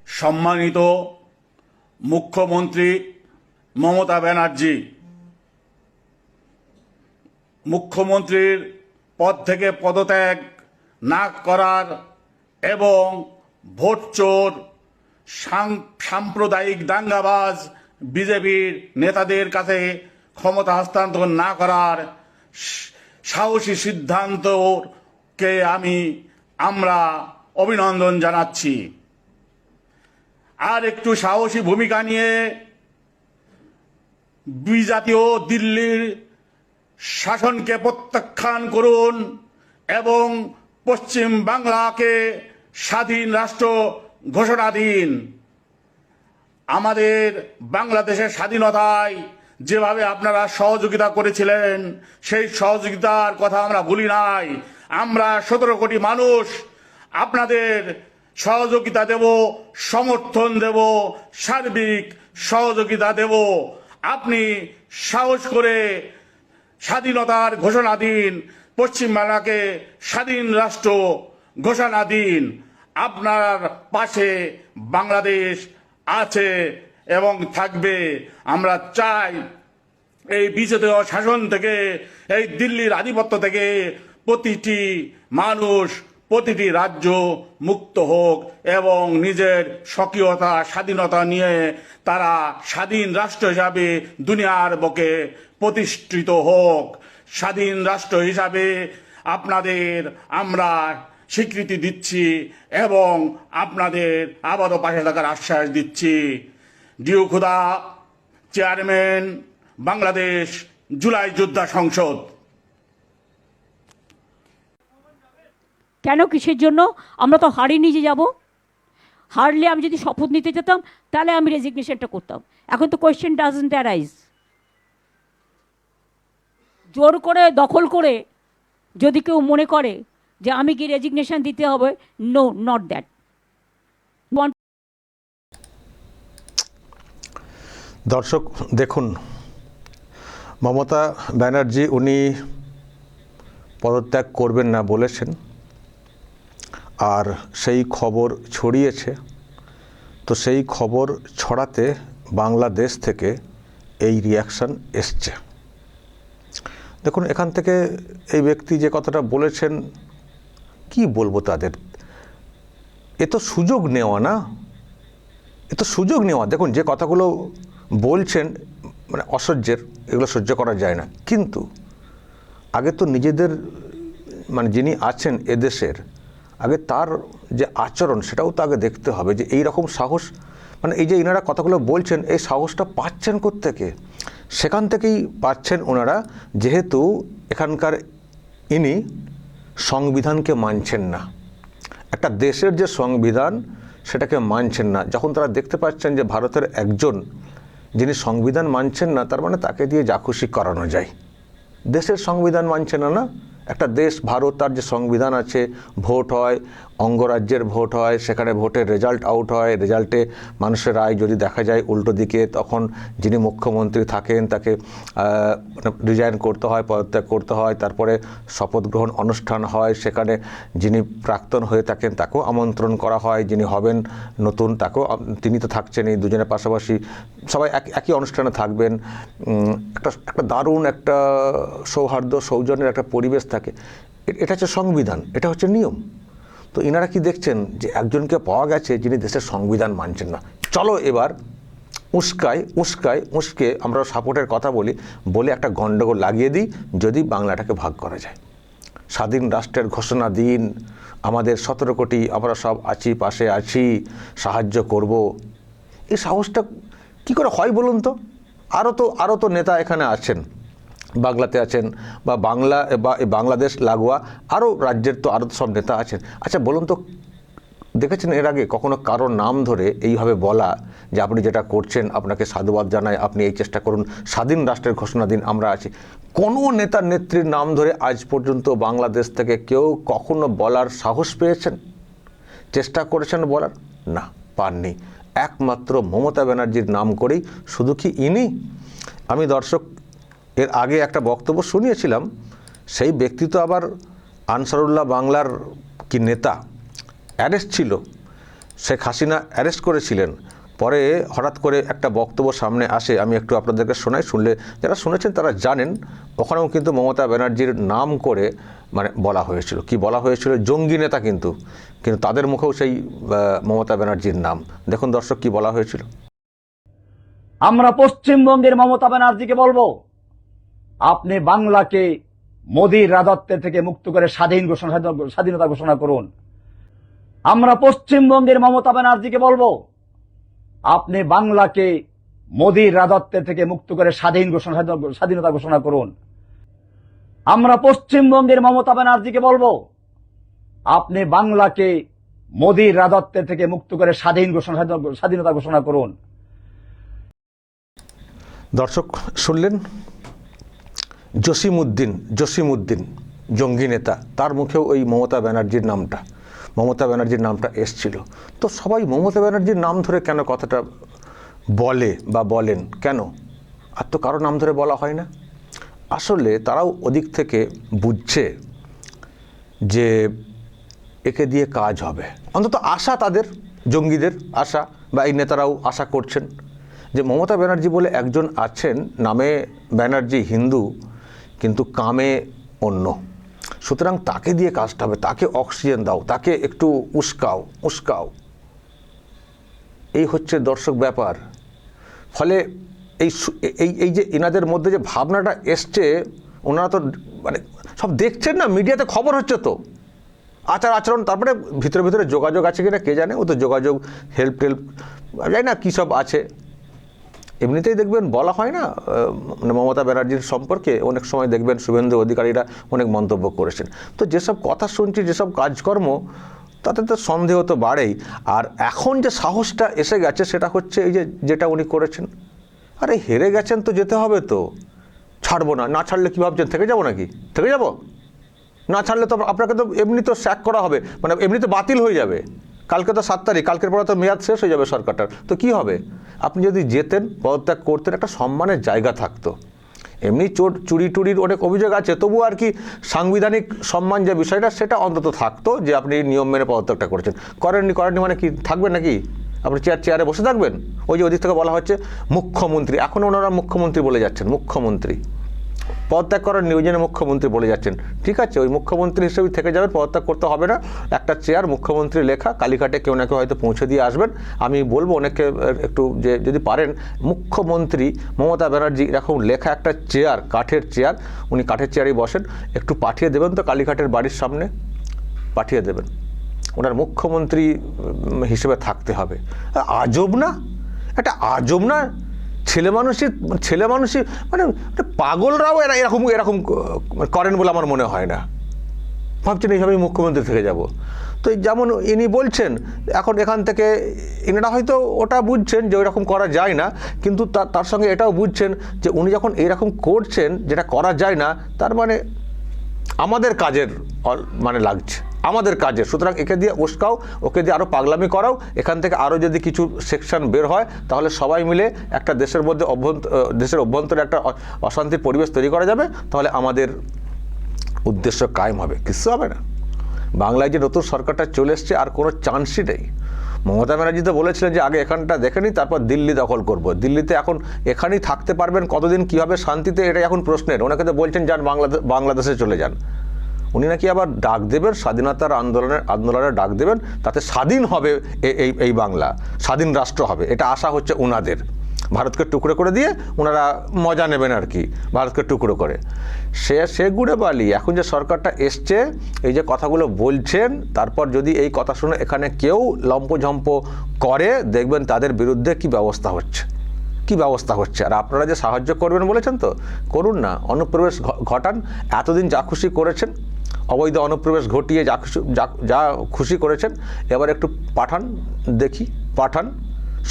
সম্মানিত মুখ্যমন্ত্রী মমতা ব্যানার্জি, মুখ্যমন্ত্রীর পদ থেকে পদত্যাগ না করার এবং ভোটচোর সাম্প্রদায়িক দাঙ্গাবাজ বিজেপির নেতাদের কাছে ক্ষমতা হস্তান্তর না করার সাহসী সিদ্ধান্তকে আমরা অভিনন্দন জানাচ্ছি। আর একটু সাহসী ভূমিকা নিয়ে বিজাতীয় দিল্লির শাসনকে প্রত্যাখ্যান করুন এবং পশ্চিম বাংলাকে স্বাধীন রাষ্ট্র ঘোষণা দিন। আমাদের বাংলাদেশের স্বাধীনতায় যেভাবে আপনারা সহযোগিতা করেছিলেন, সেই সহযোগিতার কথা আমরা ভুলি নাই। আমরা 17 কোটি মানুষ আপনাদের সহযোগিতা দেব, সমর্থন দেব, সার্বিক সহযোগিতা দেব। আপনি সাহস করে স্বাধীনতার ঘোষণা দিন, পশ্চিমবাংলাকে স্বাধীন রাষ্ট্র ঘোষণা দিন। আপনার পাশে বাংলাদেশ আছে এবং থাকবে। আমরা চাই এই বিজেপি শাসন থেকে, এই দিল্লির আধিপত্য থেকে প্রতিটি মানুষ, প্রতিটি রাজ্য মুক্ত হোক এবং নিজের স্বকীয়তা স্বাধীনতা নিয়ে তারা স্বাধীন রাষ্ট্র হিসাবে দুনিয়ার বুকে প্রতিষ্ঠিত হোক। স্বাধীন রাষ্ট্র হিসাবে আপনাদের আমরা স্বীকৃতি দিচ্ছি এবং আপনাদের আবারও পাশে থাকার আশ্বাস দিচ্ছি। ডিউ খুদা, চেয়ারম্যান, বাংলাদেশ জুলাই যোদ্ধা সংসদ। কেন, কিসের জন্য? আমরা তো হারিয়ে নিয়ে যাব। হারলে আমি যদি শপথ নিতে যেতাম তাহলে আমি রেজিগনেশনটা করতাম। এখন তো কোয়েশ্চেন ডাজন্ট অ্যারাইজ। জোর করে দখল করে যদি কেউ মনে করে যে আমি কি রেজিগনেশন দিতে হবে, নো, নট দ্যাট। দর্শক দেখুন, মমতা ব্যানার্জি উনি পদত্যাগ করবেন না বলেছেন, আর সেই খবর ছড়িয়েছে। তো সেই খবর ছড়াতে বাংলাদেশ থেকে এই রিয়াকশান এসছে। দেখুন, এখান থেকে এই ব্যক্তি যে কথাটা বলেছেন, কি বলবো তাদের, এ তো সুযোগ নেওয়া না, এ তো সুযোগ নেওয়া। দেখুন, যে কথাগুলো বলছেন মানে অসহ্যের, এগুলো সহ্য করা যায় না। কিন্তু আগে তো নিজেদের মানে যিনি আছেন এদেশের, আগে তার যে আচরণ সেটাও তো আগে দেখতে হবে যে এই রকম সাহস, মানে এই যে ইনারা কথাগুলো বলছেন, এই সাহসটা পাচ্ছেন কোত্থেকে? সেখান থেকেই পাচ্ছেন ওনারা, যেহেতু এখানকার ইনি সংবিধানকে মানছেন না। একটা দেশের যে সংবিধান সেটাকে মানছেন না। যখন তারা দেখতে পাচ্ছেন যে ভারতের একজন যিনি সংবিধান মানছেন না, তার মানে তাকে দিয়ে যা খুশি করানো যায়। দেশের সংবিধান মানছে না, না একটা দেশ ভারত, তার যে সংবিধান আছে, ভোট হয়, অঙ্গরাজ্যের ভোট হয়, সেখানে ভোটের রেজাল্ট আউট হয়, রেজাল্টে মানুষের রায় যদি দেখা যায় উল্টো দিকে, তখন যিনি মুখ্যমন্ত্রী থাকেন তাকে রিজাইন করতে হয়, পদত্যাগ করতে হয়। তারপরে শপথ গ্রহণ অনুষ্ঠান হয়, সেখানে যিনি প্রাক্তন হয়ে থাকেন তাকেও আমন্ত্রণ করা হয়, যিনি হবেন নতুন তাকেও, তিনি তো থাকছেনই, দুজনের পাশাপাশি সবাই একই অনুষ্ঠানে থাকবেন। একটা দারুণ একটা সৌহার্দ্য সৌজন্যের একটা পরিবেশ থাকে। এটা হচ্ছে সংবিধান, এটা হচ্ছে নিয়ম। তো ইনারা কি দেখছেন যে একজনকে পাওয়া গেছে যিনি দেশের সংবিধান মানছেন না। চলো এবার উস্কে আমরা সাপোর্টের কথা বলে একটা গণ্ডগোল লাগিয়ে দিই, যদি বাংলাটাকে ভাগ করা যায়। স্বাধীন রাষ্ট্রের ঘোষণা দিন, আমাদের 17 কোটি আমরা সব আছি, পাশে আছি, সাহায্য করব। এই সাহসটা কি করে হয় বলুন তো? আরও তো নেতা এখানে আছেন, বাংলাতে আছেন, বা বাংলাদেশ লাগোয়া আরও রাজ্যের তো আরও সব নেতা আছেন। আচ্ছা বলুন তো, দেখেছেন এর আগে কখনো কারোর নাম ধরে এইভাবে বলা যে আপনি যেটা করছেন আপনাকে সাধুবাদ জানাই, আপনি এই চেষ্টা করুন, স্বাধীন রাষ্ট্রের ঘোষণা দিন, আমরা আছি? কোনো নেতা নেত্রীর নাম ধরে আজ পর্যন্ত বাংলাদেশ থেকে কেউ কখনো বলার সাহস পেয়েছেন, চেষ্টা করেছেন বলার? না, পাননি। একমাত্র মমতা ব্যানার্জির নাম করেই। শুধু কি ইনি? আমি দর্শক এর আগে একটা বক্তব্য শুনিয়েছিলাম, সেই ব্যক্তি তো আবার আনসারুল্লাহ বাংলার কি নেতা, অ্যারেস্ট ছিল, শেখ হাসিনা অ্যারেস্ট করেছিলেন, পরে হঠাৎ করে একটা বক্তব্য সামনে আসে, আমি একটু আপনাদেরকে শোনাই, শুনলে যারা শুনেছেন তারা জানেন। ওখানেও কিন্তু মমতা ব্যানার্জির নাম করে মানে বলা হয়েছিল, কি বলা হয়েছিল, জঙ্গি নেতা, কিন্তু তাদের মুখেও সেই মমতা ব্যানার্জির নাম। দেখুন দর্শক কি বলা হয়েছিল। আমরা পশ্চিমবঙ্গের মমতা ব্যানার্জিকে বলবো, আপনি বাংলাকে মোদির রাজত্বের থেকে মুক্ত করে স্বাধীনতা ঘোষণা করুন। আমরা পশ্চিমবঙ্গের মমতা ব্যানার্জিকে বলবো, আপনি বাংলাকে মোদির রাজত্বের থেকে মুক্ত করে স্বাধীনতা ঘোষণা করুন। আমরা পশ্চিমবঙ্গের মমতা ব্যানার্জিকে বলবো, আপনি বাংলাকে মোদির রাজত্বের থেকে মুক্ত করে স্বাধীনতা ঘোষণা করুন। দর্শক শুনলেন, জসিমউদ্দিন জঙ্গি নেতা, তার মুখেও ওই মমতা ব্যানার্জির নামটা এসছিল। তো সবাই মমতা ব্যানার্জির নাম ধরে কেন কথাটা বলে বা বলেন কেন? আর তো কারো নাম ধরে বলা হয় না। আসলে তারাও ওদিক থেকে বুঝছে যে একে দিয়ে কাজ হবে, অন্তত আশা তাদের, জঙ্গিদের আশা, বা এই নেতারাও আশা করছেন যে মমতা ব্যানার্জি বলে একজন আছেন, নামে ব্যানার্জি হিন্দু কিন্তু কামে অন্য, সুতরাং তাকে দিয়ে কাজটা হবে, তাকে অক্সিজেন দাও, তাকে একটু উস্কাও। এই হচ্ছে দর্শক ব্যাপার। ফলে এই যে এনাদের মধ্যে যে ভাবনাটা এসছে, ওনারা তো মানে সব দেখছেন না, মিডিয়াতে খবর হচ্ছে তো, আচরণ, তারপরে ভিতরে যোগাযোগ আছে কিনা কে জানে, ও তো যোগাযোগ হেল্প জানি না কী সব আছে। এমনিতেই দেখবেন বলা হয় না মানে মমতা ব্যানার্জির সম্পর্কে অনেক সময় দেখবেন শুভেন্দু অধিকারীরা অনেক মন্তব্য করেছেন। তো যেসব কথা শুনছি, যেসব কাজকর্ম, তাতে তো সন্দেহ তো বাড়েই। আর এখন যে সাহসটা এসে গেছে সেটা হচ্ছে এই যেটা উনি করেছেন। আরে হেরে গেছেন তো যেতে হবে, তো ছাড়বো না ছাড়লে কী ভাবছেন, থেকে যাবো নাকি? থেকে যাব না ছাড়লে তো আপনাকে তো এমনি তো স্যাক করা হবে, মানে এমনি তো বাতিল হয়ে যাবে। কালকে তো 7 তারিখ, কালকের পরে তো মেয়াদ শেষ হয়ে যাবে সরকারটার, তো কি হবে? আপনি যদি যেতেন, পদত্যাগ করতেন, একটা সম্মানের জায়গা থাকতো। এমনি চুরি টুরির অনেক অভিযোগ আছে, তবু আর কি সাংবিধানিক সম্মান যে বিষয়টা সেটা অন্তত থাকতো, যে আপনি নিয়ম মেনে পদত্যাগটা করেছেন। করেননি মানে কি থাকবেন নাকি? আপনি চেয়ারে বসে থাকবেন? ওই যে ওদিক থেকে বলা হচ্ছে মুখ্যমন্ত্রী, এখন ওনারা মুখ্যমন্ত্রী বলে যাচ্ছেন, মুখ্যমন্ত্রী পদত্যাগ করার নিয়োজনে মুখ্যমন্ত্রী বলে যাচ্ছেন। ঠিক আছে, ওই মুখ্যমন্ত্রী হিসেবে থেকে যাবেন, পদত্যাগ করতে হবে না। একটা চেয়ার মুখ্যমন্ত্রী লেখা কালীঘাটে কেউ না কেউ হয়তো পৌঁছে দিয়ে আসবেন। আমি বলবো অনেককে একটু যে যদি পারেন, মুখ্যমন্ত্রী মমতা ব্যানার্জি এরকম লেখা একটা চেয়ার, কাঠের চেয়ার, উনি কাঠের চেয়ারেই বসেন, একটু পাঠিয়ে দেবেন তো কালীঘাটের বাড়ির সামনে, পাঠিয়ে দেবেন। ওনার মুখ্যমন্ত্রী হিসেবে থাকতে হবে। আজব না? একটা আজব না? ছেলে মানুষই মানে পাগলরাও এরকম করেন বলে আমার মনে হয় না। ভাবছেন এইভাবেই মুখ্যমন্ত্রী থেকে যাব। তো যেমন ইনি বলছেন, এখন এখান থেকে ইনারা হয়তো ওটা বুঝছেন যে ওইরকম করা যায় না, কিন্তু তার সঙ্গে এটাও বুঝছেন যে উনি যখন এইরকম করছেন যেটা করা যায় না, তার মানে আমাদের কাজের মানে লাগছে, আমাদের কাজের। সুতরাং একে দিয়ে উস্কাও, ওকে দিয়ে আরও পাগলামি করাও, এখান থেকে আরও যদি কিছু সেকশন বের হয় তাহলে সবাই মিলে একটা দেশের মধ্যে দেশের অভ্যন্তরে একটা অশান্তির পরিবেশ তৈরি করা যাবে, তাহলে আমাদের উদ্দেশ্য কায়েম হবে। কিছু হবে না। বাংলায় যে নতুন সরকারটা চলে এসছে, আর কোনো চান্সই নেই। মমতা ব্যানার্জি তো বলেছিলেন যে আগে এখানটা দেখে নিই, তারপর দিল্লি দখল করব। দিল্লিতে এখন এখানেই থাকতে পারবেন কতদিন, কীভাবে শান্তিতে, এটাই এখন প্রশ্নের। ওনাকে তো বলছেন যান বাংলাদেশে চলে যান। উনি নাকি আবার ডাক দেবেন, স্বাধীনতার আন্দোলনের ডাক দেবেন, তাতে স্বাধীন হবে এই বাংলা, স্বাধীন রাষ্ট্র হবে, এটা আশা হচ্ছে ওনাদের। ভারতকে টুকরো করে দিয়ে ওনারা মজা নেবেন আর কি, ভারতকে টুকরো করে। সে গুড়ে বালি। এখন যে সরকারটা এসছে, এই যে কথাগুলো বলছেন, তারপর যদি এই কথা শুনে এখানে কেউ লম্পঝম্প করে, দেখবেন তাদের বিরুদ্ধে কি ব্যবস্থা হচ্ছে। আর আপনারা যে সাহায্য করবেন বলেছেন, তো করুন না, অনুপ্রবেশ ঘটান। এতদিন যা খুশি করেছেন, অবৈধ অনুপ্রবেশ ঘটিয়ে যা খুশি করেছেন, এবার একটু পাঠান।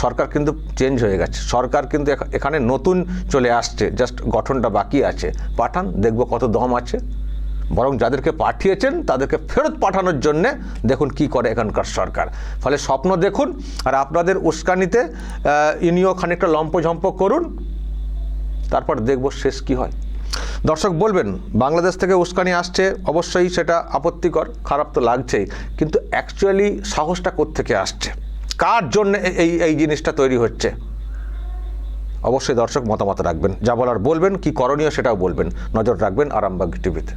সরকার কিন্তু চেঞ্জ হয়ে গেছে, সরকার কিন্তু এখানে নতুন চলে আসছে, জাস্ট গঠনটা বাকি আছে। পাঠান, দেখব কত দম আছে। বরং যাদেরকে পাঠিয়েছেন তাদেরকে ফেরত পাঠানোর জন্যে দেখুন কি করে এখানকার সরকার। ফলে স্বপ্ন দেখুন, আর আপনাদের উস্কানিতে ইনিও খানিকটা লম্পঝম্প করুন, তারপর দেখব শেষ কি হয়। দর্শক বলবেন বাংলাদেশ থেকে উস্কানি আসছে, অবশ্যই সেটা আপত্তিকর, খারাপ তো লাগছেই, কিন্তু অ্যাকচুয়ালি সাহসটা কোত্থেকে আসছে? কার জন্য এই জিনিসটা তৈরি হচ্ছে? অবশ্যই দর্শক মতামত রাখবেন, যা বলার বলবেন, কি করণীয় সেটাও বলবেন। নজর রাখবেন আরামবাগ টিভিতে।